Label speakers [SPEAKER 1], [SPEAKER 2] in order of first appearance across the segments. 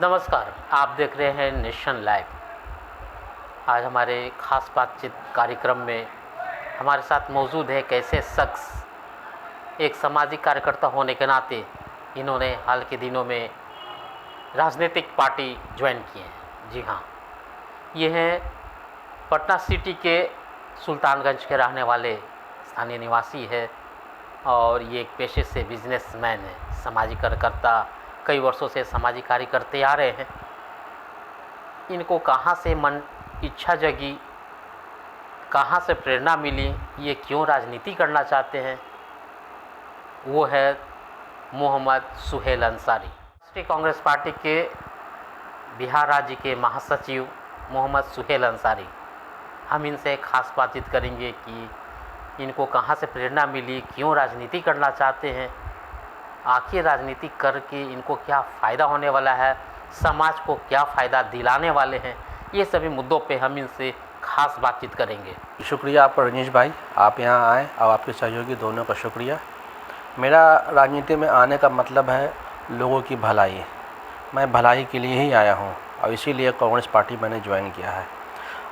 [SPEAKER 1] नमस्कार, आप देख रहे हैं नेशन लाइव। आज हमारे ख़ास बातचीत कार्यक्रम में हमारे साथ मौजूद है एक ऐसे शख्स, एक सामाजिक कार्यकर्ता होने के नाते इन्होंने हाल के दिनों में राजनीतिक पार्टी ज्वाइन की है। जी हाँ, ये हैं पटना सिटी के सुल्तानगंज के रहने वाले स्थानीय निवासी है और ये एक पेशे से बिजनेसमैन है, सामाजिक कार्यकर्ता। कई वर्षों से सामाजिक कार्य करते आ रहे हैं। इनको कहाँ से इच्छा जगी, कहाँ से प्रेरणा मिली, ये क्यों राजनीति करना चाहते हैं, वो है मोहम्मद सुहेल अंसारी। राष्ट्रीय कांग्रेस पार्टी के बिहार राज्य के महासचिव मोहम्मद सुहेल अंसारी। हम इनसे खास बातचीत करेंगे कि इनको कहाँ से प्रेरणा मिली, क्यों राजनीति करना चाहते हैं, आखिर राजनीति करके इनको क्या फ़ायदा होने वाला है, समाज को क्या फ़ायदा दिलाने वाले हैं। ये सभी मुद्दों पे हम इनसे खास बातचीत करेंगे।
[SPEAKER 2] शुक्रिया आपका रजनीश भाई, आप यहाँ आए और आपके सहयोगी दोनों का शुक्रिया। मेरा राजनीति में आने का मतलब है लोगों की भलाई। मैं भलाई के लिए ही आया हूँ और इसीलिए कांग्रेस पार्टी मैंने ज्वाइन किया है।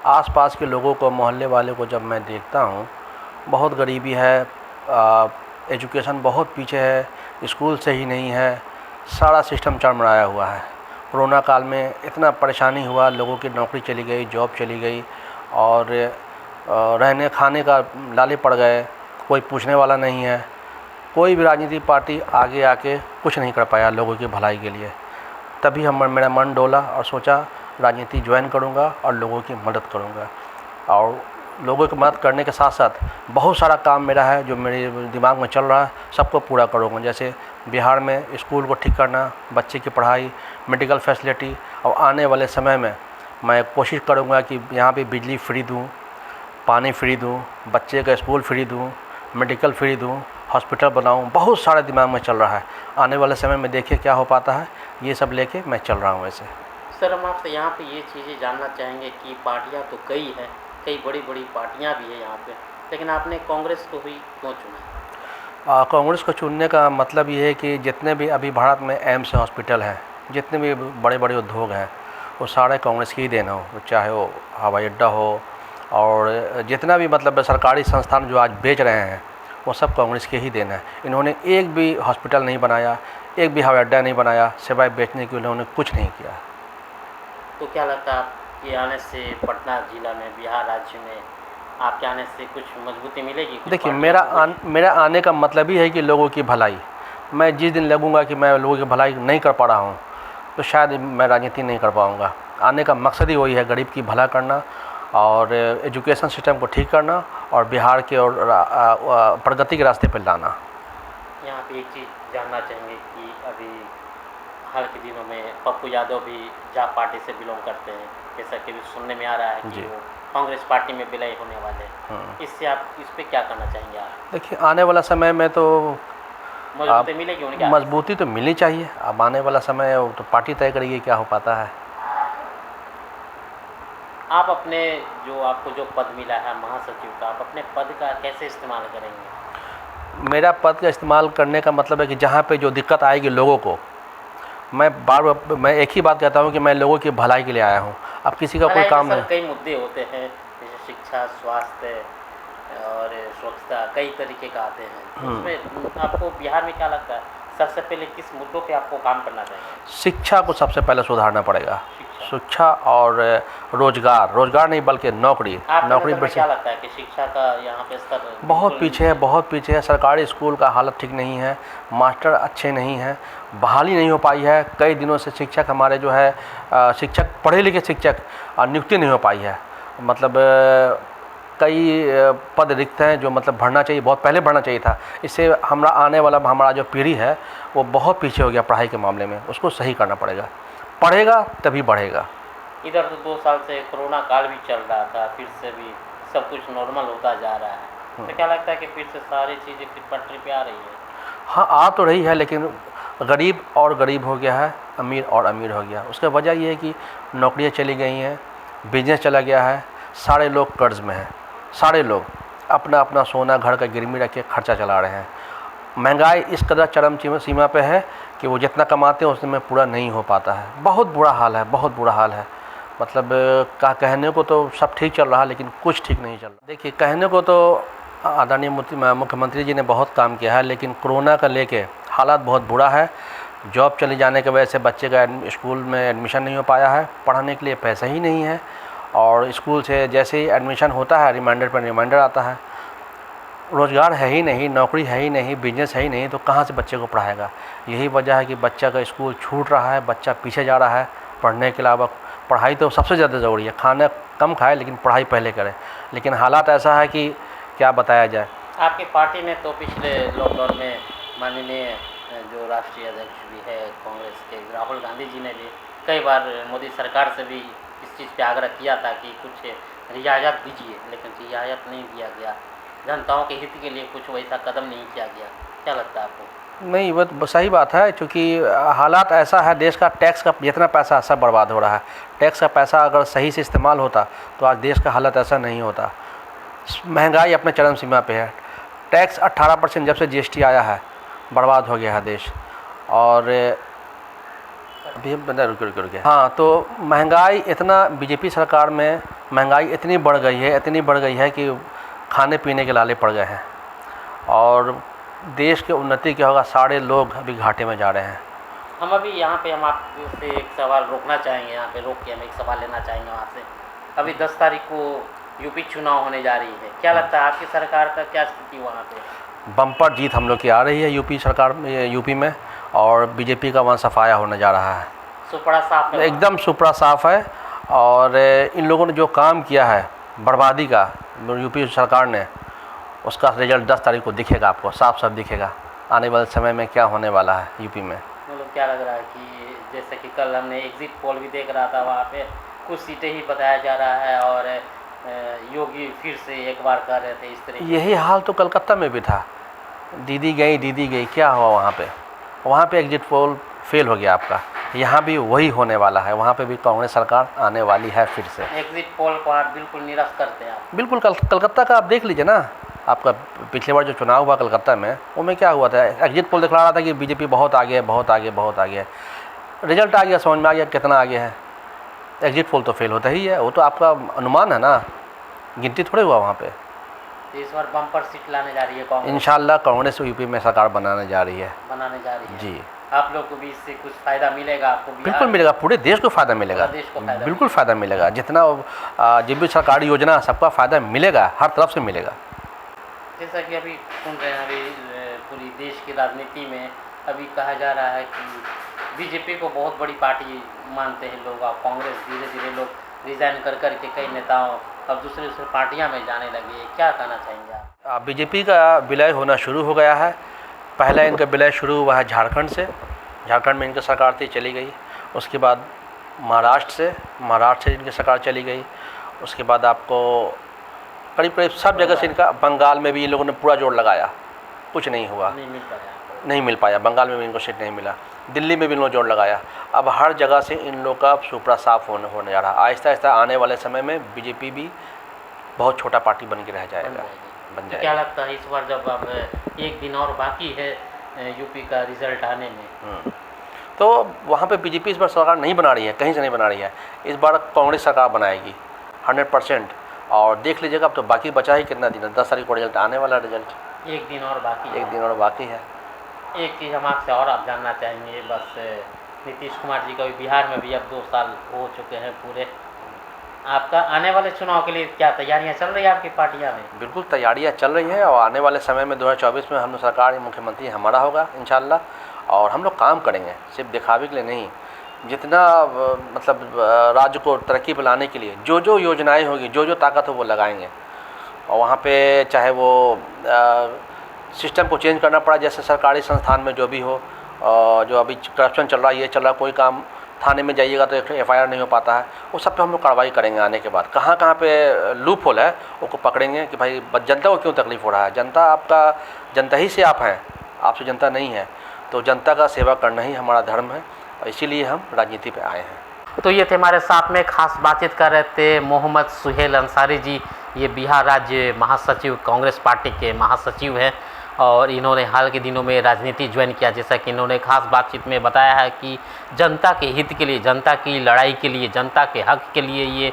[SPEAKER 2] आसपास के लोगों को, मोहल्ले वाले को जब मैं देखता हूँ, बहुत गरीबी है, एजुकेशन बहुत पीछे है, स्कूल सही नहीं है, सारा सिस्टम चरमराया हुआ है। कोरोना काल में इतना परेशानी हुआ, लोगों की नौकरी चली गई, जॉब चली गई और रहने खाने का लाले पड़ गए, कोई पूछने वाला नहीं है। कोई भी राजनीतिक पार्टी आगे आके कुछ नहीं कर पाया लोगों की भलाई के लिए। तभी मेरा मन डोला और सोचा राजनीति ज्वाइन करूँगा और लोगों की मदद करूँगा। और लोगों की मदद करने के साथ साथ बहुत सारा काम मेरा है जो मेरे दिमाग में चल रहा है, सबको पूरा करूँगा। जैसे बिहार में स्कूल को ठीक करना, बच्चे की पढ़ाई, मेडिकल फैसिलिटी, और आने वाले समय में मैं कोशिश करूँगा कि यहाँ पे बिजली फ्री दूँ, पानी फ्री दूँ, बच्चे का स्कूल फ्री दूँ, मेडिकल फ्री दूँ, हॉस्पिटल बनाऊँ। बहुत सारा दिमाग में चल रहा है। आने वाले समय में देखिए क्या हो पाता है, ये सब लेके मैं चल रहा हूँ। वैसे
[SPEAKER 1] सर, हम आपसे यहाँ पे ये चीज़ें जानना चाहेंगे कि पार्टियाँ तो कई हैं, कई बड़ी बड़ी पार्टियाँ भी हैं यहाँ पे, लेकिन आपने कांग्रेस को ही क्यों चुना?
[SPEAKER 2] कांग्रेस को चुनने का मतलब ये है कि जितने भी अभी भारत में एम्स हॉस्पिटल हैं, जितने भी बड़े बड़े उद्योग हैं, वो सारे कांग्रेस की ही देन हो। चाहे वो हवाई अड्डा हो और जितना भी मतलब सरकारी संस्थान जो आज बेच रहे हैं, वो सब कांग्रेस के ही देन है। इन्होंने एक भी हॉस्पिटल नहीं बनाया, एक भी हवाई अड्डा नहीं बनाया, सिवाय बेचने के उन्होंने कुछ नहीं किया।
[SPEAKER 1] तो क्या लगता है आपके आने से पटना ज़िला में, बिहार राज्य में आपके आने से कुछ मजबूती मिलेगी?
[SPEAKER 2] देखिए, मेरा आने का मतलब ही है कि लोगों की भलाई। मैं जिस दिन लगूंगा कि मैं लोगों की भलाई नहीं कर पा रहा हूँ, तो शायद मैं राजनीति नहीं कर पाऊँगा। आने का मकसद ही वही है, गरीब की भला करना और एजुकेशन सिस्टम को ठीक करना और बिहार के और प्रगति के रास्ते पर लाना।
[SPEAKER 1] यहाँ पे एक चीज़ जानना चाहेंगे कि अभी हाल के दिनों में पप्पू यादव भी जाप पार्टी से बिलोंग करते हैं, जैसा कि सुनने में आ रहा है कि वो कांग्रेस पार्टी में विलय होने वाले हैं। इससे आप इस पे क्या करना चाहेंगे आप?
[SPEAKER 2] देखिए, आने वाला समय में तो
[SPEAKER 1] मजबूती मिलेगी उनकी?
[SPEAKER 2] मजबूती तो मिलनी चाहिए। अब आने वाला समय तो पार्टी तय करेगी क्या हो पाता है।
[SPEAKER 1] आप अपने आपको जो पद मिला है महासचिव का, आप अपने पद का कैसे इस्तेमाल करेंगे?
[SPEAKER 2] मेरा पद का इस्तेमाल करने का मतलब है कि जहाँ पे जो दिक्कत आएगी लोगों को, मैं एक ही बात कहता हूँ कि मैं लोगों की भलाई के लिए आया हूँ। अब किसी का कोई काम नहीं।
[SPEAKER 1] कई मुद्दे होते हैं, जैसे शिक्षा, स्वास्थ्य और स्वच्छता, कई तरीके का आते हैं। उसमें आपको बिहार में क्या लगता है, सबसे पहले किस मुद्दों पे आपको काम करना चाहिए?
[SPEAKER 2] शिक्षा को सबसे पहले सुधारना पड़ेगा। शिक्षा और रोजगार नहीं बल्कि नौकरी
[SPEAKER 1] पर क्या लगता है कि शिक्षा का यहाँ पे स्तर
[SPEAKER 2] बहुत पीछे है। सरकारी स्कूल का हालत ठीक नहीं है, मास्टर अच्छे नहीं हैं, बहाली नहीं हो पाई है। कई दिनों से शिक्षक हमारे जो है शिक्षक, पढ़े लिखे शिक्षक नियुक्ति नहीं हो पाई है। मतलब कई पद रिक्त हैं जो मतलब भरना चाहिए, बहुत पहले भरना चाहिए था। इससे हमारा जो पीढ़ी है वो बहुत पीछे हो गया पढ़ाई के मामले में। उसको सही करना पड़ेगा, पढ़ेगा तभी बढ़ेगा।
[SPEAKER 1] इधर तो 2 साल से कोरोना काल भी चल रहा था, फिर से भी सब कुछ नॉर्मल होता जा रहा है। तो क्या लगता है कि फिर से सारी चीज़ें फिर पटरी पे आ रही है?
[SPEAKER 2] हाँ, आ तो रही है, लेकिन गरीब और गरीब हो गया है, अमीर और अमीर हो गया। उसका वजह ये है कि नौकरियाँ चली गई हैं, बिजनेस चला गया है, सारे लोग कर्ज में हैं, सारे लोग अपना अपना सोना घर का गिरवी रख के खर्चा चला रहे हैं। महंगाई इस कदर चरम सीमा पे है कि वो जितना कमाते हैं उसमें पूरा नहीं हो पाता है। बहुत बुरा हाल है, बहुत बुरा हाल है। मतलब कहने को तो सब ठीक चल रहा है, लेकिन कुछ ठीक नहीं चल रहा। देखिए, कहने को तो आदरणीय मुख्यमंत्री जी ने बहुत काम किया है, लेकिन कोरोना का लेके हालात बहुत बुरा है। जॉब चले जाने की वजह से बच्चे का स्कूल में एडमिशन नहीं हो पाया है, पढ़ाने के लिए पैसा ही नहीं है, और स्कूल से जैसे ही एडमिशन होता है रिमाइंडर पर रिमाइंडर आता है। रोज़गार है ही नहीं, नौकरी है ही नहीं, बिजनेस है ही नहीं, तो कहाँ से बच्चे को पढ़ाएगा। यही वजह है कि बच्चा का स्कूल छूट रहा है, बच्चा पीछे जा रहा है। पढ़ने के अलावा पढ़ाई तो सबसे ज़्यादा ज़रूरी है, खाना कम खाए लेकिन पढ़ाई पहले करे। लेकिन हालात ऐसा है कि क्या बताया जाए।
[SPEAKER 1] आपकी पार्टी ने तो पिछले लॉकडाउन में माननीय जो राष्ट्रीय अध्यक्ष भी है कांग्रेस के राहुल गांधी जी ने भी कई बार मोदी सरकार से भी इस चीज़ पे आग्रह किया था कि कुछ रियायत दीजिए, लेकिन रियायत नहीं दिया गया। जनताओं के हित के लिए कुछ वैसा कदम नहीं किया गया। क्या लगता है आपको?
[SPEAKER 2] नहीं, वो सही बात है, क्योंकि हालात ऐसा है, देश का टैक्स का जितना पैसा सब बर्बाद हो रहा है। टैक्स का पैसा अगर सही से इस्तेमाल होता तो आज देश का हालत ऐसा नहीं होता। महंगाई अपने चरम सीमा पे है। टैक्स 18% जब से जीएसटी आया है बर्बाद हो गया है देश। और अभी रुके हाँ, तो महंगाई इतना बीजेपी सरकार में महंगाई इतनी बढ़ गई है कि खाने पीने के लाले पड़ गए हैं, और देश की उन्नति क्या होगा, सारे लोग अभी घाटे में जा रहे हैं।
[SPEAKER 1] हम अभी यहाँ पे हम आपसे एक सवाल रोकना चाहेंगे, यहाँ पे रोक के हम एक सवाल लेना चाहेंगे वहाँ से। अभी 10 तारीख को यूपी चुनाव होने जा रही है, क्या लगता है आपकी सरकार का क्या स्थिति वहाँ पे?
[SPEAKER 2] बम्पर जीत हम लोग की आ रही है यूपी सरकार में, यूपी में, और बीजेपी का वहाँ सफाया होने जा रहा है।
[SPEAKER 1] सुपड़ा साफ है,
[SPEAKER 2] एकदम सुपड़ा साफ है। और इन लोगों ने जो काम किया है बर्बादी का यूपी सरकार ने, उसका रिजल्ट 10 तारीख को दिखेगा, आपको साफ साफ दिखेगा आने वाले समय में क्या होने वाला है यूपी में।
[SPEAKER 1] मतलब क्या लग रहा है कि जैसे कि कल हमने एग्जिट पोल भी देख रहा था, वहाँ पे कुछ सीटें ही बताया जा रहा है, और योगी फिर से एक बार कर रहे थे इस तरह।
[SPEAKER 2] यही हाल तो कलकत्ता में भी था, दीदी गई, क्या हुआ वहाँ पे एग्जिट पोल फेल हो गया आपका। यहाँ भी वही होने वाला है, वहाँ पे भी कांग्रेस सरकार आने वाली है फिर से।
[SPEAKER 1] एग्जिट पोल को आप बिल्कुल निरस्त करते हैं आप?
[SPEAKER 2] बिल्कुल। कलकत्ता का आप देख लीजिए ना, आपका पिछले बार जो चुनाव हुआ कलकत्ता में, उसमें क्या हुआ था, एग्जिट पोल दिखला रहा था कि बीजेपी बहुत आगे है। रिजल्ट आ गया, समझ में आ गया कितना आगे है। एग्जिट पोल तो फेल होता ही है, वो तो आपका अनुमान है ना, गिनती थोड़े हुआ वहाँ पे।
[SPEAKER 1] इस बार बम्पर सीट लाने जा रही है कांग्रेस?
[SPEAKER 2] इंशाल्लाह कांग्रेस यूपी में सरकार बनाने जा रही है जी।
[SPEAKER 1] आप लोग को भी इससे कुछ फ़ायदा मिलेगा? आपको
[SPEAKER 2] बिल्कुल मिलेगा, पूरे देश को फ़ायदा मिलेगा, बिल्कुल फ़ायदा मिलेगा। जितना जिस भी सरकारी योजना सबका फ़ायदा मिलेगा, हर तरफ से मिलेगा।
[SPEAKER 1] जैसा कि अभी सुन रहे हैं, अभी पूरी देश की राजनीति में अभी कहा जा रहा है कि बीजेपी को बहुत बड़ी पार्टी मानते हैं लोग, और कांग्रेस धीरे धीरे लोग रिज़ाइन कर के कई नेताओं अब दूसरी पार्टियां में जाने लगी है। क्या कहना चाहेंगे आप?
[SPEAKER 2] बीजेपी का विलय होना शुरू हो गया है। पहला इनका विलय शुरू हुआ है झारखंड से, झारखंड में इनकी सरकार थी, चली गई। उसके बाद महाराष्ट्र से इनकी सरकार चली गई। उसके बाद आपको करीब सब जगह से इनका, बंगाल में भी इन लोगों ने पूरा जोर लगाया, कुछ नहीं हुआ, नहीं मिल पाया। बंगाल में भी इनको सीट नहीं मिला, दिल्ली में भी इन्होंने जोर लगाया। अब हर जगह से इन लोग का सुपड़ा साफ होने जा रहा है। आहिस्ता आहिस्ता आने वाले समय में बीजेपी भी बहुत छोटा पार्टी बन के रह जाएगा, बन जाएगा।
[SPEAKER 1] क्या लगता है इस बार जब अब एक दिन और बाकी है यूपी का रिजल्ट आने में,
[SPEAKER 2] तो वहाँ पे बीजेपी इस बार सरकार नहीं बना रही है, कहीं से नहीं बना रही है। इस बार कांग्रेस सरकार बनाएगी 100%। और देख लीजिएगा, अब तो बाकी बचा ही कितना दिन है, 10 तारीख को रिजल्ट आने वाला। रिजल्ट
[SPEAKER 1] एक दिन और बाकी है। एक चीज़ हम आपसे और आप जानना चाहेंगे, बस नीतीश कुमार जी का भी बिहार में भी अब 2 साल हो चुके हैं पूरे। आपका आने वाले चुनाव के लिए क्या तैयारियां चल रही है आपकी पार्टियां में?
[SPEAKER 2] बिल्कुल तैयारियां चल रही हैं, और आने वाले समय में 2024 में हम लोग सरकार, मुख्यमंत्री हमारा होगा इंशाल्लाह। और हम लोग काम करेंगे, सिर्फ दिखावे के लिए नहीं। जितना मतलब राज्य को तरक्की पर लाने के लिए जो योजनाएँ होगी, जो ताकत हो वो लगाएंगे। और वहाँ पे चाहे वो सिस्टम को चेंज करना पड़ा, जैसे सरकारी संस्थान में जो भी हो, जो अभी करप्शन चल रहा है, ये चल रहा है, कोई काम थाने में जाइएगा तो FIR नहीं हो पाता है, वो सब पे हम लोग कार्रवाई करेंगे। आने के बाद कहाँ पे लूप होल है उसको पकड़ेंगे कि भाई जनता को क्यों तकलीफ़ हो रहा है। जनता ही से आप हैं, आपसे जनता नहीं है, तो जनता का सेवा करना ही हमारा धर्म है, और इसीलिए हम राजनीति पे आए हैं।
[SPEAKER 1] तो ये थे हमारे साथ में खास बातचीत कर रहे थे मोहम्मद सुहेल अंसारी जी। ये बिहार राज्य महासचिव, कांग्रेस पार्टी के महासचिव हैं, और इन्होंने हाल के दिनों में राजनीति ज्वाइन किया। जैसा कि इन्होंने खास बातचीत में बताया है कि जनता के हित के लिए, जनता की लड़ाई के लिए, जनता के हक के लिए ये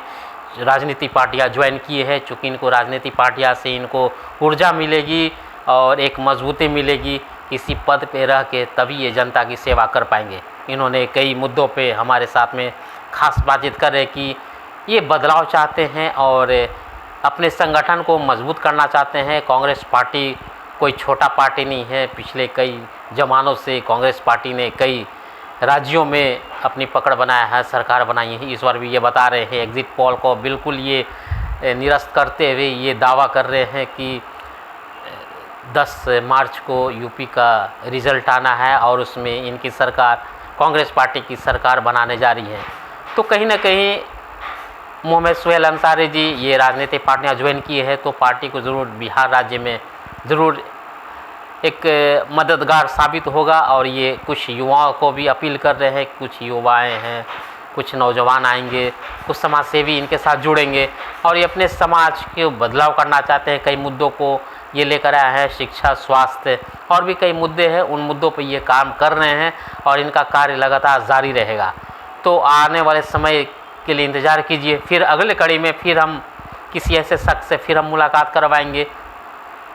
[SPEAKER 1] राजनीति पार्टियां ज्वाइन किए हैं। चूँकि इनको राजनीति पार्टियां से इनको ऊर्जा मिलेगी और एक मजबूती मिलेगी, किसी पद पे रह के तभी ये जनता की सेवा कर पाएंगे। इन्होंने कई मुद्दों पे हमारे साथ में खास बातचीत कर रहे कि ये बदलाव चाहते हैं और अपने संगठन को मजबूत करना चाहते हैं। कांग्रेस पार्टी कोई छोटा पार्टी नहीं है। पिछले कई ज़मानों से कांग्रेस पार्टी ने कई राज्यों में अपनी पकड़ बनाया है, सरकार बनाई है। इस बार भी ये बता रहे हैं, एग्ज़िट पोल को बिल्कुल ये निरस्त करते हुए ये दावा कर रहे हैं कि 10 मार्च को यूपी का रिज़ल्ट आना है और उसमें इनकी सरकार, कांग्रेस पार्टी की सरकार बनाने जा रही है। तो कहीं ना कहीं मोहम्मद सुहेल अंसारी जी ये राजनीतिक पार्टियां ज्वाइन की है तो पार्टी को ज़रूर बिहार राज्य में ज़रूर एक मददगार साबित होगा। और ये कुछ युवाओं को भी अपील कर रहे हैं, कुछ युवाएं हैं, कुछ नौजवान आएंगे, कुछ समाज सेवी इनके साथ जुड़ेंगे और ये अपने समाज के बदलाव करना चाहते हैं। कई मुद्दों को ये लेकर आया है, शिक्षा, स्वास्थ्य और भी कई मुद्दे हैं। उन मुद्दों पर ये काम कर रहे हैं और इनका कार्य लगातार जारी रहेगा। तो आने वाले समय के लिए इंतज़ार कीजिए। फिर अगले कड़ी में फिर हम किसी ऐसे शख्स से फिर हम मुलाकात करवाएंगे।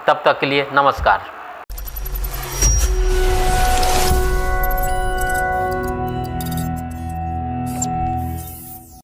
[SPEAKER 1] तब तक के लिए नमस्कार।